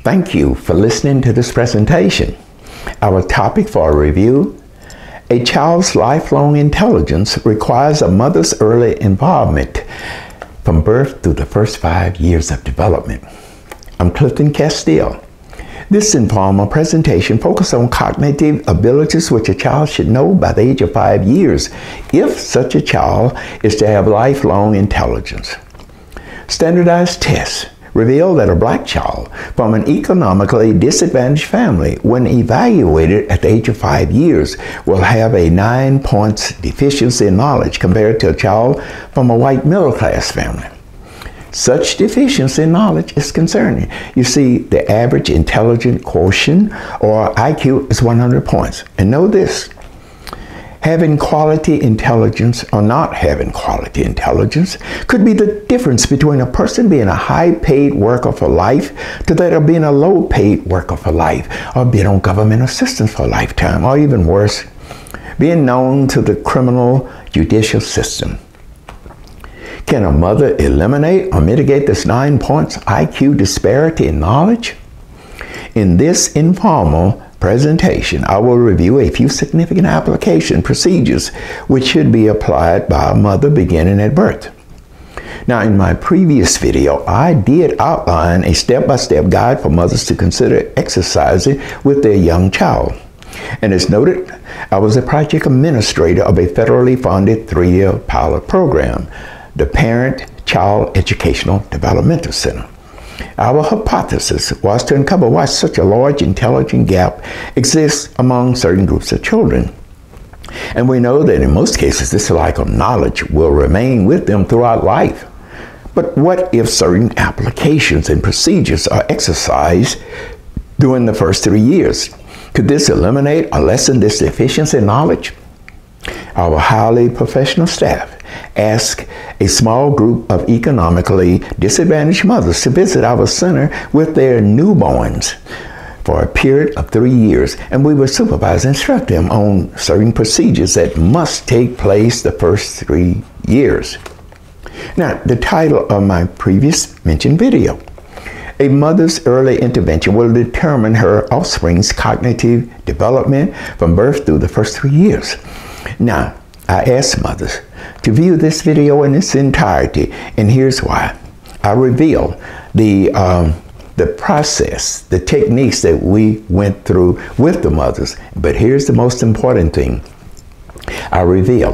Thank you for listening to this presentation. Our topic for review: a child's lifelong intelligence requires a mother's early involvement from birth through the first 5 years of development. I'm Casteel. This informal presentation focuses on cognitive abilities which a child should know by the age of 5 years if such a child is to have lifelong intelligence. Standardized tests reveal that a black child from an economically disadvantaged family, when evaluated at the age of 5 years, will have a 9 points deficiency in knowledge compared to a child from a white middle-class family. Such deficiency in knowledge is concerning. You see, the average intelligent quotient, or IQ, is 100 points. And know this: having quality intelligence or not having quality intelligence could be the difference between a person being a high-paid worker for life to that of being a low-paid worker for life, or being on government assistance for a lifetime, or even worse, being known to the criminal judicial system. Can a mother eliminate or mitigate this 9 points IQ disparity in knowledge? In this informal presentation, I will review a few significant application procedures which should be applied by a mother beginning at birth. Now, in my previous video, I did outline a step-by-step guide for mothers to consider exercising with their young child. And as noted, I was a project administrator of a federally funded 3-year pilot program, the Parent-Child Educational Developmental Center. Our hypothesis was to uncover why such a large intelligence gap exists among certain groups of children. And we know that in most cases, this lack of knowledge will remain with them throughout life. But what if certain applications and procedures are exercised during the first 3 years? Could this eliminate or lessen this deficiency in knowledge? Our highly professional staff asked a small group of economically disadvantaged mothers to visit our center with their newborns for a period of 3 years, and we would supervise and instruct them on certain procedures that must take place the first 3 years. Now, the title of my previous mentioned video: a mother's early intervention will determine her offspring's cognitive development from birth through the first 3 years. Now, I asked mothers to view this video in its entirety, and here's why. I reveal the process, the techniques that we went through with the mothers, but here's the most important thing. I reveal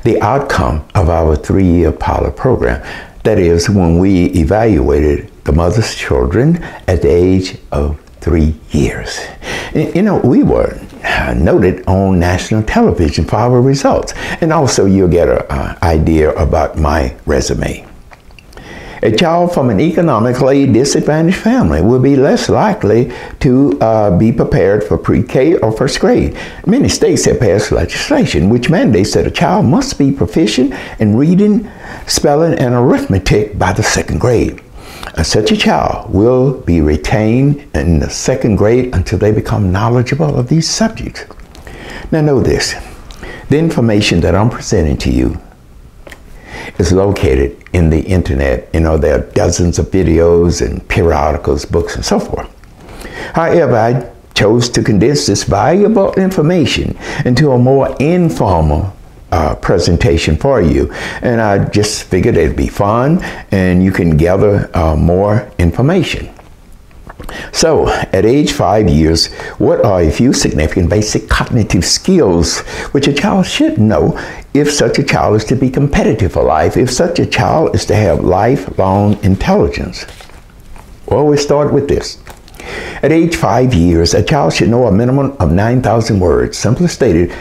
the outcome of our 3-year pilot program. That is, when we evaluated the mother's children at the age of 3 years. You know, we were noted on national television for our results, and also you'll get an idea about my resume. A child from an economically disadvantaged family will be less likely to be prepared for pre-K or first grade. Many states have passed legislation which mandates that a child must be proficient in reading, spelling, and arithmetic by the 2nd grade. Such a child will be retained in the 2nd grade until they become knowledgeable of these subjects. Now know this: the information that I'm presenting to you is located in the internet. You know, there are dozens of videos and periodicals, books, and so forth. However, I chose to condense this valuable information into a more informal presentation for you, and I just figured it'd be fun and you can gather more information. So, at age 5 years, what are a few significant basic cognitive skills which a child should know if such a child is to be competitive for life, if such a child is to have lifelong intelligence? Well, we start with this. At age 5 years, a child should know a minimum of 9,000 words. Simply stated,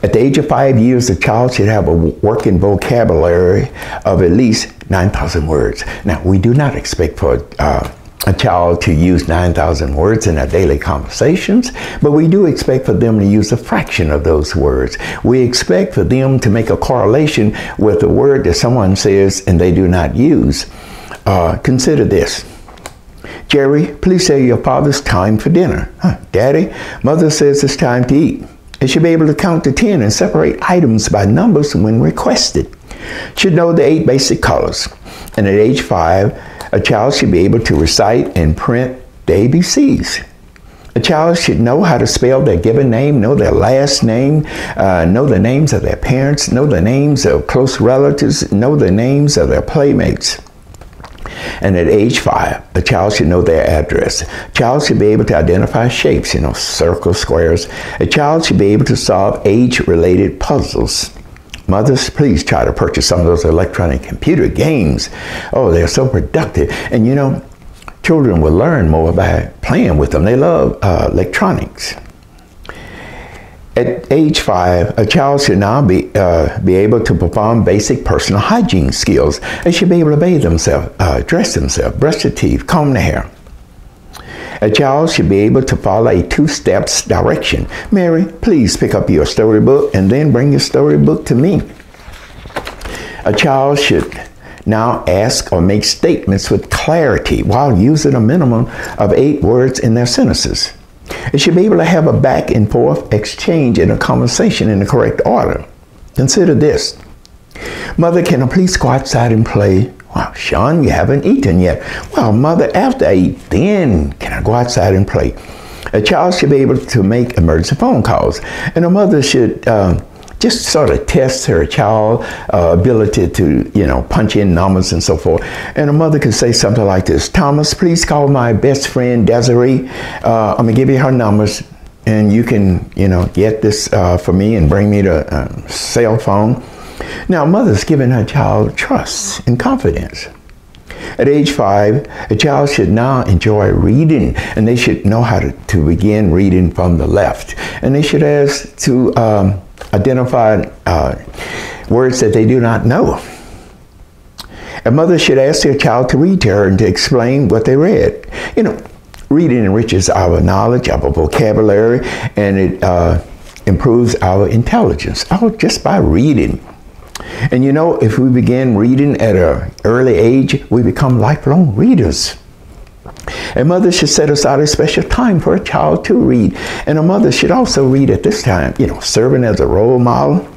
at the age of 5 years, a child should have a working vocabulary of at least 9,000 words. Now, we do not expect for a child to use 9,000 words in their daily conversations, but we do expect for them to use a fraction of those words. We expect for them to make a correlation with a word that someone says and they do not use. Consider this. Jerry, please say your father's time for dinner. Daddy, mother says it's time to eat. They should be able to count to 10 and separate items by numbers when requested. Should know the 8 basic colors. And at age 5, a child should be able to recite and print the ABCs. A child should know how to spell their given name, know their last name, know the names of their parents, know the names of close relatives, know the names of their playmates. And at age 5, a child should know their address. A child should be able to identify shapes, circles, squares. A child should be able to solve age-related puzzles. Mothers, please try to purchase some of those electronic computer games. Oh, they're so productive. And children will learn more by playing with them. They love electronics. At age 5, a child should now be able to perform basic personal hygiene skills. They should be able to bathe themselves, dress themselves, brush their teeth, comb their hair. A child should be able to follow a 2-step direction. Mary, please pick up your storybook and then bring your storybook to me. A child should now ask or make statements with clarity while using a minimum of 8 words in their sentences. It should be able to have a back and forth exchange in a conversation in the correct order. Consider this. Mother, can I please go outside and play? Well, Sean, you haven't eaten yet. Well, Mother, after I eat, then can I go outside and play? A child should be able to make emergency phone calls. And a mother should just sort of test her child's ability to, punch in numbers and so forth. And a mother could say something like this: Thomas, please call my best friend Desiree. I'm going to give you her numbers, and you can, get this for me and bring me the cell phone. Now, a mother's giving her child trust and confidence. At age 5, a child should now enjoy reading, and they should know how to begin reading from the left. And they should ask to identify words that they do not know. A mother should ask their child to read to her and to explain what they read. Reading enriches our knowledge, our vocabulary, and it improves our intelligence, just by reading. And if we begin reading at an early age, we become lifelong readers. A mother should set aside a special time for a child to read. And a mother should also read at this time, serving as a role model.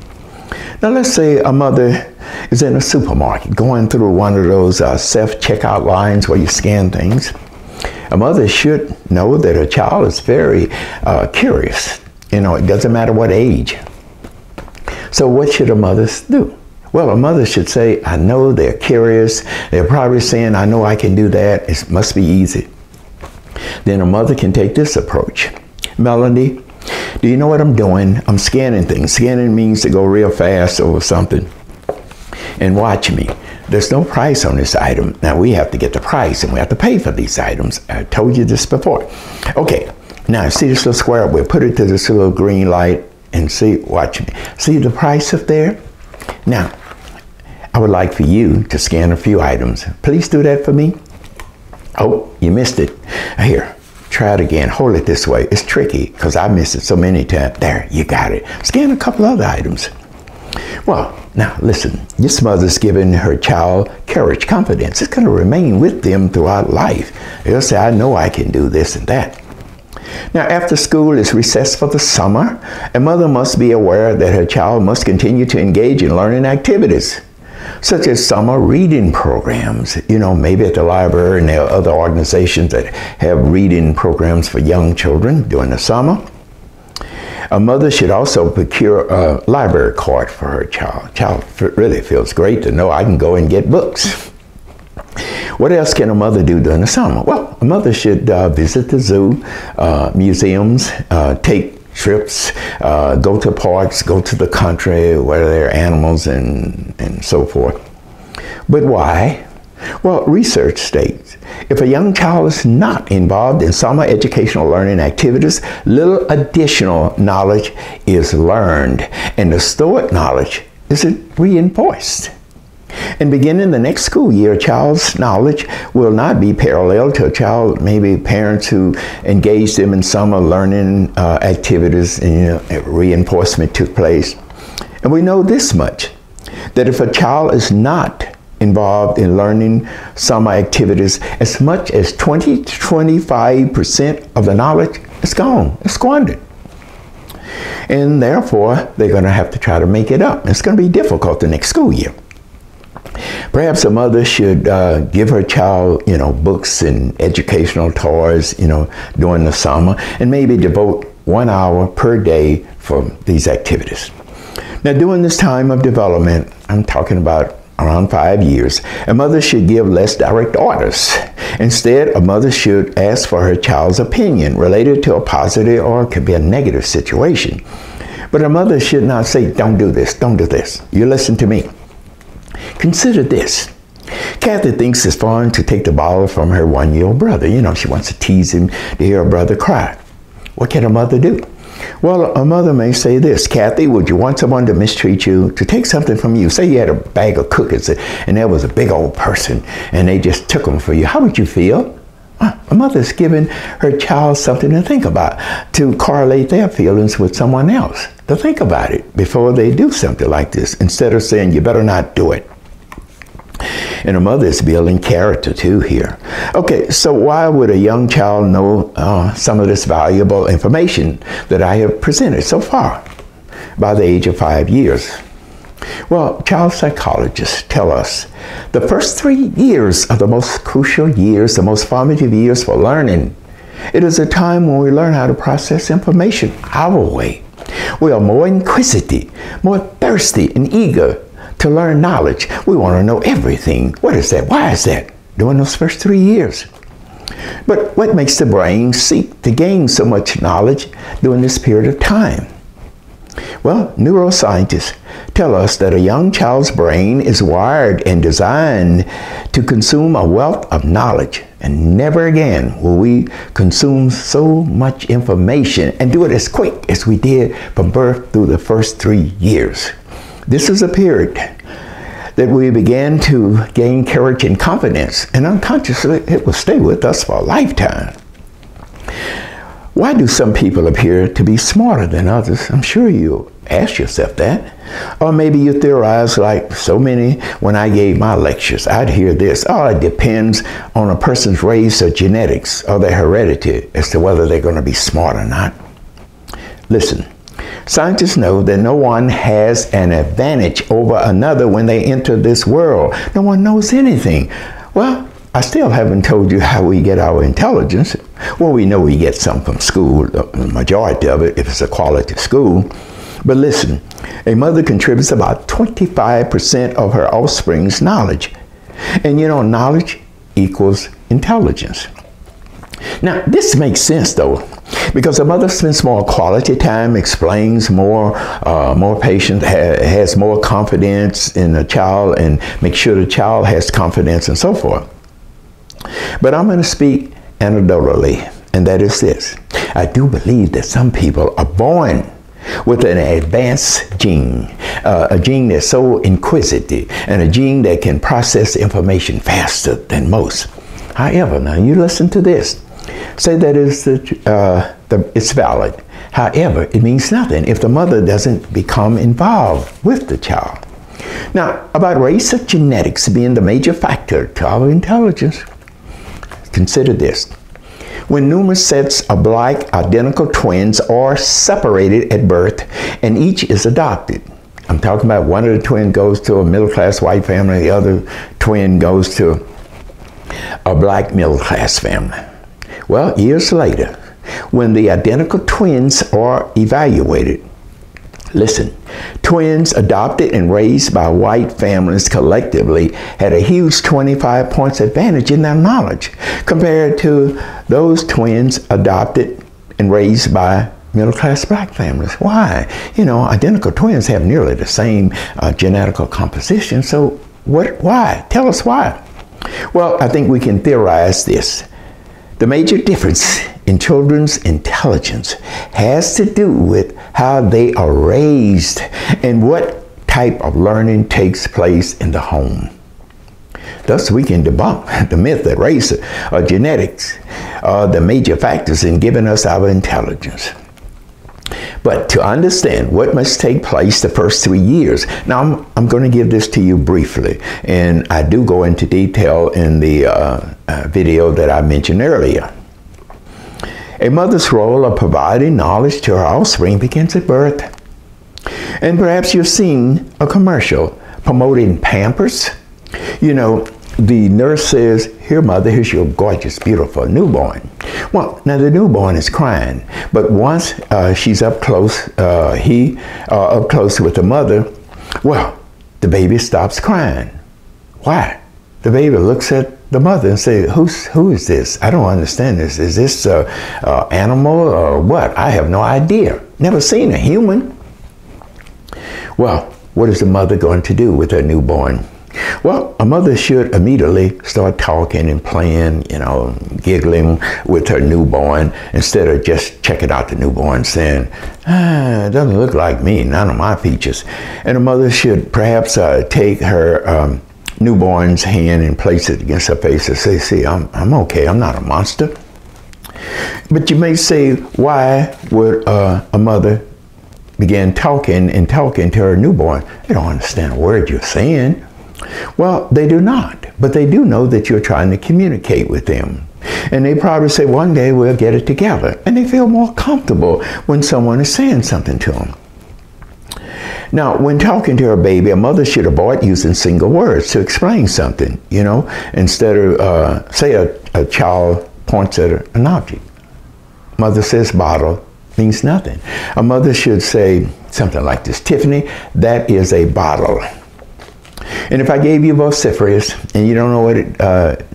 Now, let's say a mother is in a supermarket going through one of those self-checkout lines where you scan things. A mother should know that her child is very curious. It doesn't matter what age. So what should a mother do? Well, a mother should say, I know they're curious. They're probably saying, I know I can do that. It must be easy. Then a mother can take this approach. Melanie, do you know what I'm doing? I'm scanning things. Scanning means to go real fast over something. And watch me. There's no price on this item. Now we have to get the price and we have to pay for these items. I told you this before. Okay, now see this little square? We'll put it to this little green light and see, watch me. See the price up there? Now, I would like for you to scan a few items. Please do that for me. Oh, you missed it. Here, try it again. Hold it this way. It's tricky because I missed it so many times. There, you got it. Scan a couple other items. Well, now listen, this mother's giving her child courage, confidence. It's going to remain with them throughout life. They'll say, I know I can do this and that. Now, after school is recessed for the summer, a mother must be aware that her child must continue to engage in learning activities, such as summer reading programs. Maybe at the library, and there are other organizations that have reading programs for young children during the summer. A mother should also procure a library card for her child. Child really feels great to know I can go and get books. What else can a mother do during the summer? Well, a mother should visit the zoo, museums, take trips, go to parks, go to the country where there are animals and so forth. But why? Well, research states if a young child is not involved in summer educational learning activities, little additional knowledge is learned, and the stored knowledge isn't reinforced. And beginning the next school year, a child's knowledge will not be parallel to a child, maybe parents who engaged them in summer learning activities and reinforcement took place. And we know this much, that if a child is not involved in learning summer activities, as much as 20 to 25% of the knowledge is gone, it's squandered. And therefore, they're going to have to try to make it up. It's going to be difficult the next school year. Perhaps a mother should give her child, books and educational toys, during the summer, and maybe devote 1 hour per day for these activities. Now, during this time of development, I'm talking about around 5 years, a mother should give less direct orders. Instead, a mother should ask for her child's opinion related to a positive or it could be a negative situation. But a mother should not say, don't do this, don't do this. You listen to me. Consider this. Kathy thinks it's fun to take the bottle from her 1-year-old brother. She wants to tease him to hear her brother cry. What can a mother do? Well, a mother may say this: Kathy, would you want someone to mistreat you, to take something from you? Say you had a bag of cookies and there was a big old person and they just took them for you. How would you feel? A mother's giving her child something to think about, to correlate their feelings with someone else, to think about it before they do something like this, instead of saying, you better not do it. And a mother is building character too here. Okay, so why would a young child know some of this valuable information that I have presented so far by the age of 5 years? Well, child psychologists tell us the first 3 years are the most crucial years, the most formative years for learning. It is a time when we learn how to process information our way. We are more inquisitive, more thirsty and eager to learn knowledge. We want to know everything. What is that? Why is that? During those first 3 years. But what makes the brain seek to gain so much knowledge during this period of time? Well, neuroscientists tell us that a young child's brain is wired and designed to consume a wealth of knowledge, and never again will we consume so much information and do it as quick as we did from birth through the first 3 years. This is a period that we began to gain courage and confidence, and unconsciously it will stay with us for a lifetime. Why do some people appear to be smarter than others? I'm sure you ask yourself that. Or maybe you theorize like so many when I gave my lectures. I'd hear this: oh, it depends on a person's race or genetics or their heredity as to whether they're going to be smart or not. Listen, scientists know that no one has an advantage over another when they enter this world. No one knows anything. Well, I still haven't told you how we get our intelligence. Well, we know we get some from school, the majority of it, if it's a quality school. But listen, a mother contributes about 25% of her offspring's knowledge. And knowledge equals intelligence. Now, this makes sense though, because a mother spends more quality time, explains more patient, has more confidence in the child, and makes sure the child has confidence and so forth. But I'm going to speak anecdotally, and that is this: I do believe that some people are born with an advanced gene, a gene that's so inquisitive, and a gene that can process information faster than most. However, now you listen to this. Say that it's valid. However, it means nothing if the mother doesn't become involved with the child. Now, about race or genetics being the major factor to our intelligence, consider this. When numerous sets of black identical twins are separated at birth and each is adopted, I'm talking about one of the twins goes to a middle-class white family, the other twin goes to a black middle-class family. Well, years later, when the identical twins are evaluated, listen, twins adopted and raised by white families collectively had a huge 25 points advantage in their knowledge compared to those twins adopted and raised by middle-class black families. Why? Identical twins have nearly the same genetical composition, so why? Tell us why. Well, I think we can theorize this. The major difference in children's intelligence has to do with how they are raised and what type of learning takes place in the home. Thus, we can debunk the myth that race or genetics are the major factors in giving us our intelligence. But to understand what must take place the first 3 years, now I'm going to give this to you briefly, and I do go into detail in the video that I mentioned earlier. A mother's role of providing knowledge to her offspring begins at birth. And perhaps you've seen a commercial promoting Pampers. You know, the nurse says, "Here, mother, here's your gorgeous, beautiful newborn." Well, now the newborn is crying, but once she's up close, up close with the mother, well, the baby stops crying. Why? The baby looks at the mother and says, "Who is this? I don't understand this. Is this an animal or what? I have no idea. Never seen a human." Well, what is the mother going to do with her newborn? Well, a mother should immediately start talking and playing, you know, giggling with her newborn instead of just checking out the newborn saying, "It doesn't look like me, none of my features." And a mother should perhaps take her newborn's hand and place it against her face and say, "See, I'm okay, I'm not a monster." But you may say, why would a mother begin talking to her newborn? They don't understand a word you're saying. Well, they do not, but they do know that you're trying to communicate with them. And they probably say, "One day we'll get it together." And they feel more comfortable when someone is saying something to them. Now, when talking to her baby, a mother should avoid using single words to explain something, you know, instead of, say a child points at an object. Mother says bottle, means nothing. A mother should say something like this: "Tiffany, that is a bottle." And if I gave you vociferous and you don't know what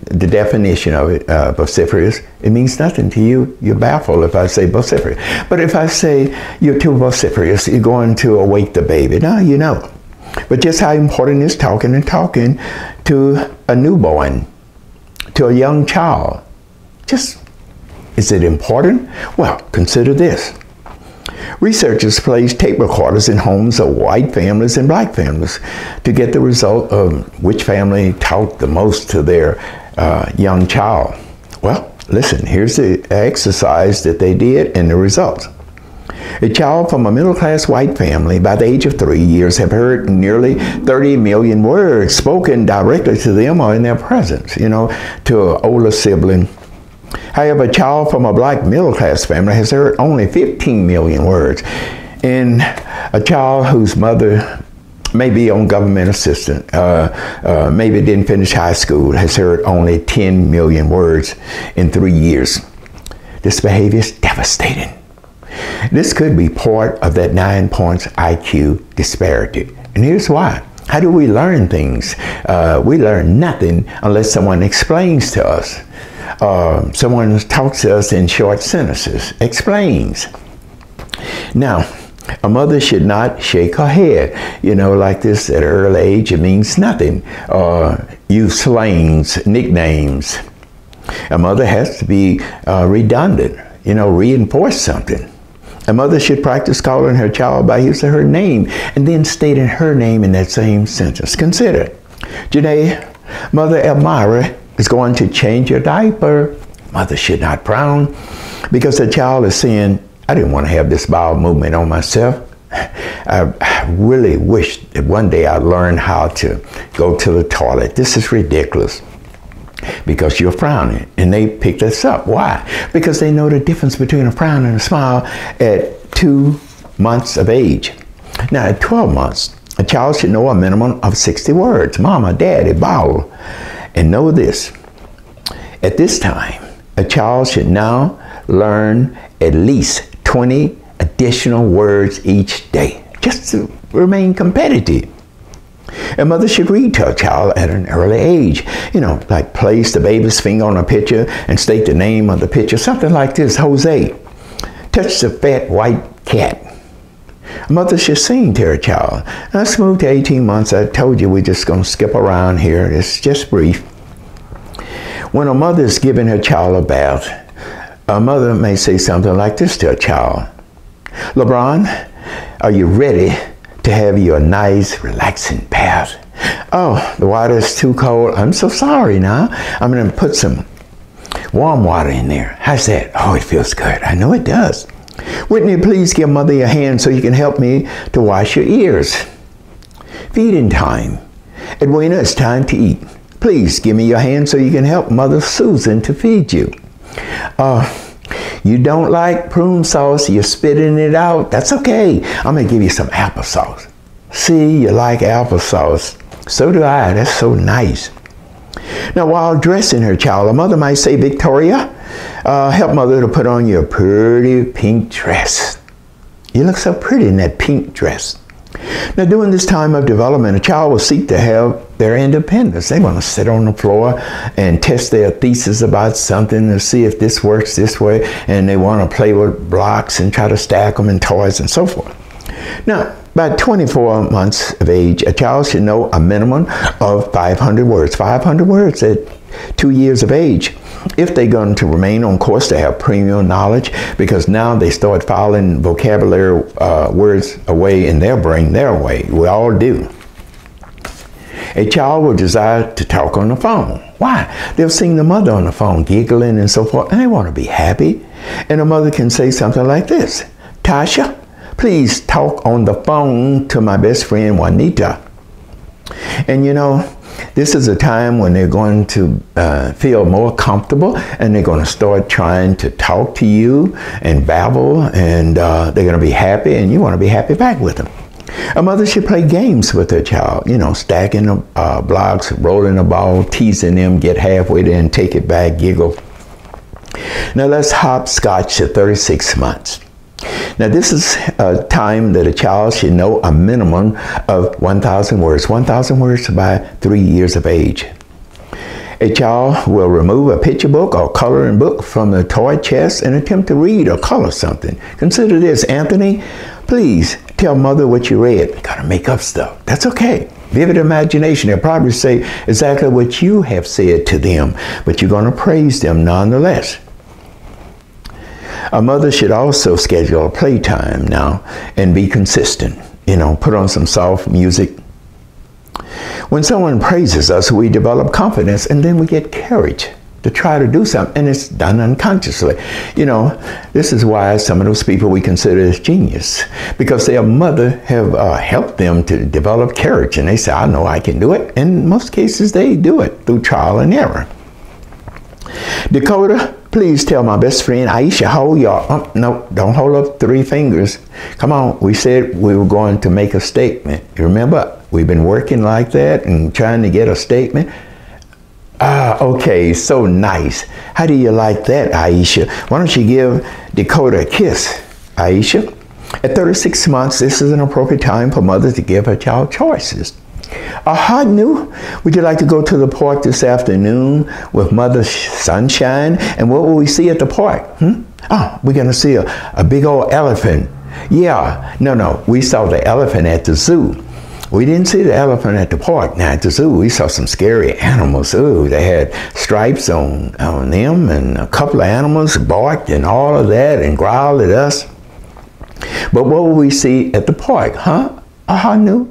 the definition of it, vociferous, it means nothing to you. You're baffled if I say vociferous. But if I say you're too vociferous, you're going to awake the baby. Now you know. But just how important is talking to a newborn, to a young child? Just, is it important? Well, consider this. Researchers placed tape recorders in homes of white families and black families to get the result of which family taught the most to their young child. Well, listen, here's the exercise that they did and the results. A child from a middle-class white family by the age of 3 years have heard nearly 30 million words spoken directly to them or in their presence, you know, to an older sibling. However, a child from a black middle-class family has heard only 15 million words. And a child whose mother may be on government assistance, maybe didn't finish high school, has heard only 10 million words in 3 years. This behavior is devastating. This could be part of that 9 points IQ disparity. And here's why. How do we learn things? We learn nothing unless someone explains to us. Someone talks to us in short sentences, explains. Now, a mother should not shake her head, you know, like this at an early age. It means nothing. Use slangs, nicknames. A mother has to be redundant, you know, reinforce something. A mother should practice calling her child by use of her name and then stating her name in that same sentence. Consider, Janae, Mother Elmira is going to change your diaper. Mother should not frown because the child is saying, "I didn't want to have this bowel movement on myself. I really wish that one day I'd learn how to go to the toilet. This is ridiculous." Because you're frowning, and they pick this up. Why? Because they know the difference between a frown and a smile at 2 months of age. Now, at 12 months, a child should know a minimum of 60 words. Mama, daddy, bowel. And know this, at this time, a child should now learn at least 20 additional words each day, just to remain competitive. A mother should read to a child at an early age, you know, like place the baby's finger on a picture and state the name of the picture, something like this: Jose, touch the fat white cat. A mother should sing to her child. Now, let's move to 18 months. I told you we're just going to skip around here. It's just brief. When a mother is giving her child a bath, a mother may say something like this to a child: LeBron, are you ready to have your nice, relaxing bath? Oh, the water is too cold. I'm so sorry now. I'm going to put some warm water in there. How's that? Oh, it feels good. I know it does. Whitney, please give Mother your hand so you can help me to wash your ears. Feeding time. Edwina, it's time to eat. Please give me your hand so you can help Mother Susan to feed you. You don't like prune sauce, you're spitting it out. That's okay. I'm going to give you some applesauce. See, you like applesauce. So do I. That's so nice. Now, while dressing her child, a mother might say, Victoria, help mother to put on your pretty pink dress. You look so pretty in that pink dress. Now, during this time of development, a child will seek to have their independence. They want to sit on the floor and test their thesis about something to see if this works this way, and they want to play with blocks and try to stack them in toys and so forth. Now, by 24 months of age, a child should know a minimum of 500 words. 500 words at 2 years of age. If they're going to remain on course to have premium knowledge, because now they start filing vocabulary words away in their brain their way. We all do. A child will desire to talk on the phone. Why? They've seen the mother on the phone giggling and so forth, and they want to be happy. And the mother can say something like this: Tasha, please talk on the phone to my best friend Juanita. And you know, this is a time when they're going to feel more comfortable, and they're going to start trying to talk to you and babble, and they're going to be happy, and you want to be happy back with them. A mother should play games with her child, you know, stacking the blocks, rolling the ball, teasing them, get halfway there and take it back, giggle. Now let's hopscotch at 36 months. Now this is a time that a child should know a minimum of 1,000 words. 1,000 words by 3 years of age. A child will remove a picture book or coloring book from the toy chest and attempt to read or color something. Consider this: Anthony, please tell mother what you read. You gotta make up stuff. That's okay. Vivid imagination. They'll probably say exactly what you have said to them, but you're gonna praise them nonetheless. A mother should also schedule a playtime now and be consistent. You know, put on some soft music. When someone praises us, we develop confidence, and then we get courage to try to do something, and it's done unconsciously. You know, this is why some of those people we consider as genius, because their mother have helped them to develop courage, and they say, I know I can do it. In most cases, they do it through trial and error. Dakota, please tell my best friend Aisha, hold your, no, don't hold up 3 fingers. Come on, we said we were going to make a statement. You remember, we've been working like that and trying to get a statement. Okay, so nice. How do you like that, Aisha? Why don't you give Dakota a kiss, Aisha? At 36 months, this is an appropriate time for mothers to give her child choices. Hanu, would you like to go to the park this afternoon with Mother Sunshine? And what will we see at the park? Oh, we're going to see a big old elephant. Yeah, no, we saw the elephant at the zoo. We didn't see the elephant at the park. Now at the zoo, we saw some scary animals. Ooh, they had stripes on them, and a couple of animals barked and all of that and growled at us. But what will we see at the park, huh? Hanu?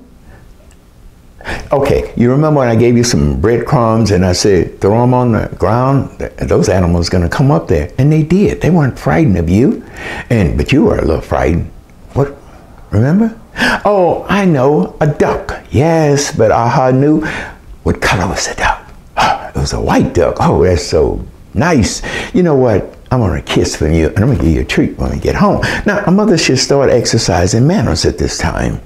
Okay, you remember when I gave you some breadcrumbs and I said, throw them on the ground? Those animals are going to come up there. And they did. They weren't frightened of you. But you were a little frightened. What? Remember? Oh, I know. A duck. Yes, but Aha knew what color was the duck. Oh, it was a white duck. Oh, that's so nice. You know what? I'm going to kiss from you, and I'm going to give you a treat when we get home. Now, a mother should start exercising manners at this time.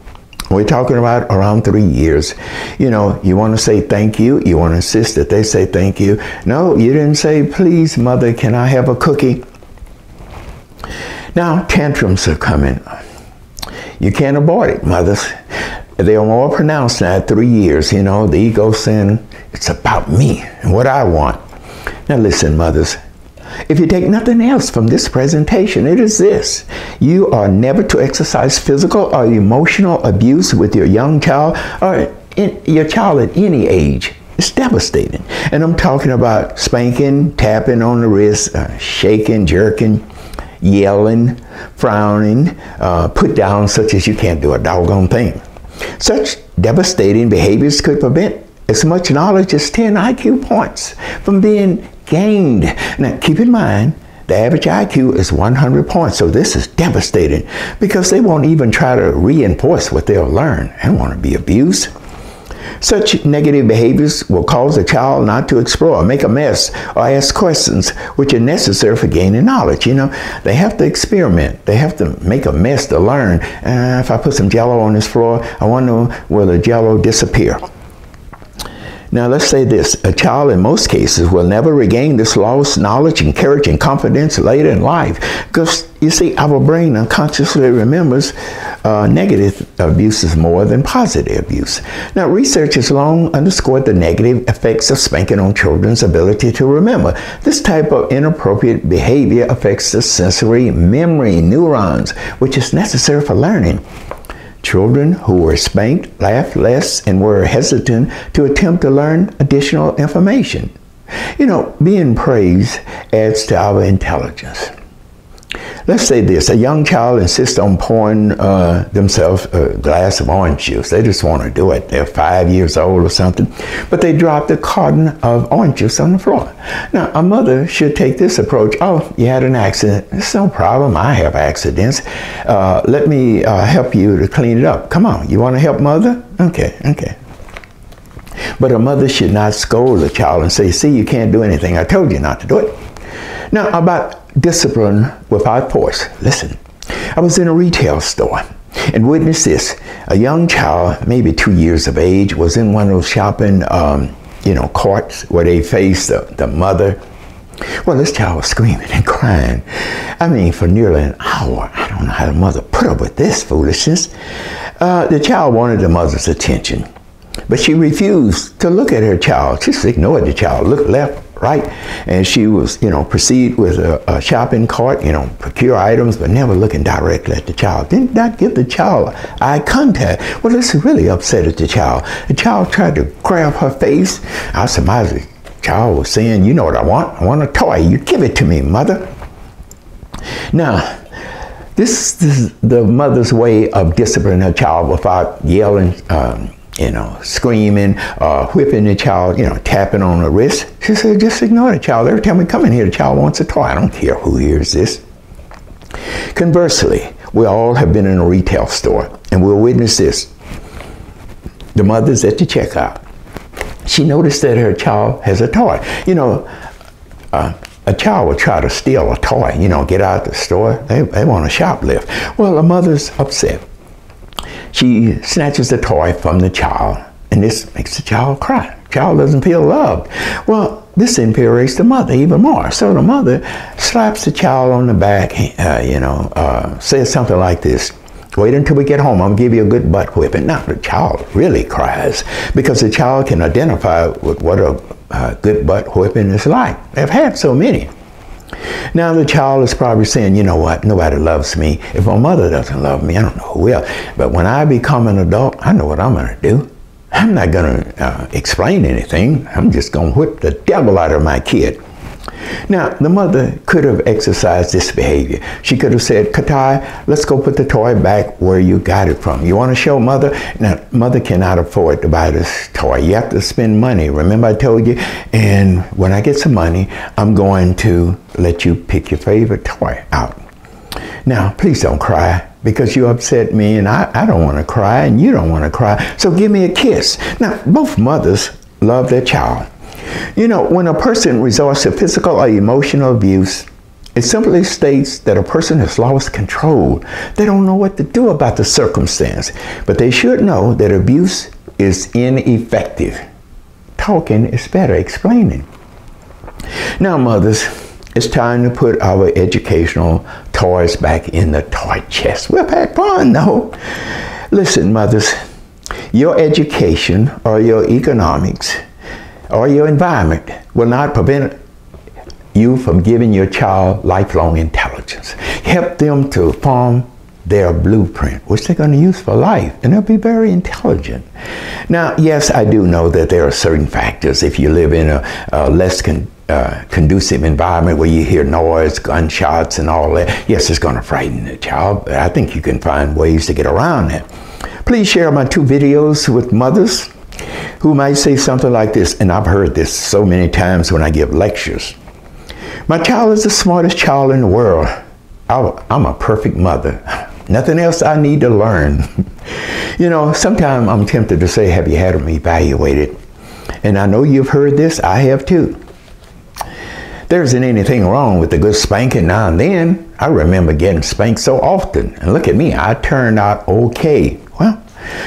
We're talking about around 3 years. You know, you want to say thank you. You want to insist that they say thank you. No, you didn't say, please, mother, can I have a cookie? Now, tantrums are coming. You can't avoid it, mothers. They are more pronounced now at 3 years. You know, the ego saying, it's about me and what I want. Now, listen, mothers. If you take nothing else from this presentation, it is this: you are never to exercise physical or emotional abuse with your young child or your child at any age. It's devastating. And I'm talking about spanking, tapping on the wrist, shaking, jerking, yelling, frowning, put down such as you can't do a doggone thing. Such devastating behaviors could prevent as much knowledge as 10 IQ points from being gained. Now, keep in mind, the average IQ is 100 points, so this is devastating because they won't even try to reinforce what they'll learn. They don't want to be abused. Such negative behaviors will cause the child not to explore, make a mess, or ask questions which are necessary for gaining knowledge. You know, they have to experiment. They have to make a mess to learn. If I put some Jell-O on this floor, I wonder, will the Jell-O disappear? Now let's say this, a child in most cases will never regain this lost knowledge and courage and confidence later in life, because you see, our brain unconsciously remembers negative abuses more than positive abuse. Now research has long underscored the negative effects of spanking on children's ability to remember. This type of inappropriate behavior affects the sensory memory neurons, which is necessary for learning. Children who were spanked laughed less and were hesitant to attempt to learn additional information. You know, being praised adds to our intelligence. Let's say this, a young child insists on pouring themselves a glass of orange juice. They just want to do it. They're 5 years old or something, but they dropped a carton of orange juice on the floor. Now, a mother should take this approach. Oh, you had an accident. It's no problem. I have accidents. Let me help you to clean it up. Come on, you want to help mother? Okay, okay. But a mother should not scold the child and say, see, you can't do anything. I told you not to do it. Now, about discipline without force. Listen, I was in a retail store and witnessed this. A young child, maybe 2 years of age, was in one of those shopping, carts where they face the mother. Well, this child was screaming and crying. I mean, for nearly an hour. I don't know how the mother put up with this foolishness. The child wanted the mother's attention, but she refused to look at her child. She just ignored the child, looked left, right, and she was, proceed with a shopping cart, procure items, but never looking directly at the child. Did not give the child eye contact. Well, this really upset the child. The child tried to grab her face. I surmised the child was saying, you know what I want? I want a toy. You give it to me, mother. Now, this is the mother's way of disciplining her child without yelling, screaming, whipping the child, tapping on the wrist. She said, just ignore the child. Every time we come in here, the child wants a toy. I don't care who hears this. Conversely, we all have been in a retail store and we'll witness this. The mother's at the checkout. She noticed that her child has a toy. A child will try to steal a toy, get out of the store. They want to shoplift. Well, the mother's upset. She snatches the toy from the child, and this makes the child cry. The child doesn't feel loved. Well, this infuriates the mother even more. So the mother slaps the child on the back, says something like this: wait until we get home, I'm going to give you a good butt whipping. Now, the child really cries because the child can identify with what a good butt whipping is like. They've had so many. Now the child is probably saying, you know what, nobody loves me. If my mother doesn't love me, I don't know who will. But when I become an adult, I know what I'm going to do. I'm not going to explain anything. I'm just going to whip the devil out of my kid. Now, the mother could have exercised this behavior. She could have said, Katai, let's go put the toy back where you got it from. You want to show mother? Now, mother cannot afford to buy this toy. You have to spend money. Remember I told you? And when I get some money, I'm going to let you pick your favorite toy out. Now, please don't cry because you upset me and I don't want to cry and you don't want to cry. So give me a kiss. Now, both mothers love their child. When a person resorts to physical or emotional abuse, it simply states that a person has lost control. They don't know what to do about the circumstance, but they should know that abuse is ineffective. Talking is better explaining. Now, mothers, it's time to put our educational toys back in the toy chest. We've had fun, though. Listen, mothers, your education or your economics or your environment will not prevent you from giving your child lifelong intelligence. Help them to form their blueprint, which they're going to use for life, and they'll be very intelligent. Now, yes, I do know that there are certain factors. If you live in a less conducive environment where you hear noise, gunshots, and all that, yes, it's going to frighten the child, but I think you can find ways to get around that. Please share my 2 videos with mothers who might say something like this, and I've heard this so many times when I give lectures. My child is the smartest child in the world. I'm a perfect mother. Nothing else I need to learn. Sometimes I'm tempted to say, have you had them evaluated? And I know you've heard this. I have too. There isn't anything wrong with a good spanking now and then. I remember getting spanked so often. And look at me, I turned out okay. Well,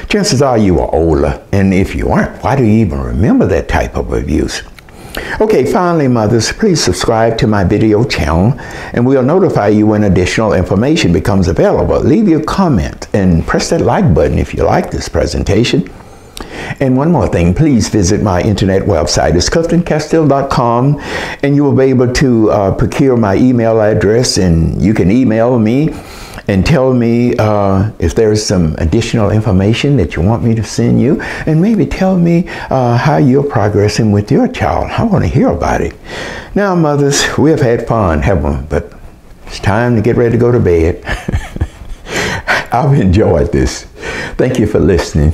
Chances are you are older, and if you aren't, why do you even remember that type of abuse? Okay, finally, mothers, please subscribe to my video channel, and we'll notify you when additional information becomes available. Leave your comment and press that like button if you like this presentation. And one more thing, please visit my internet website. It's Casteel.com, and you will be able to procure my email address, and you can email me and tell me if there's some additional information that you want me to send you, and maybe tell me how you're progressing with your child. I want to hear about it. Now, mothers, we have had fun, haven't we? But it's time to get ready to go to bed. I've enjoyed this. Thank you for listening.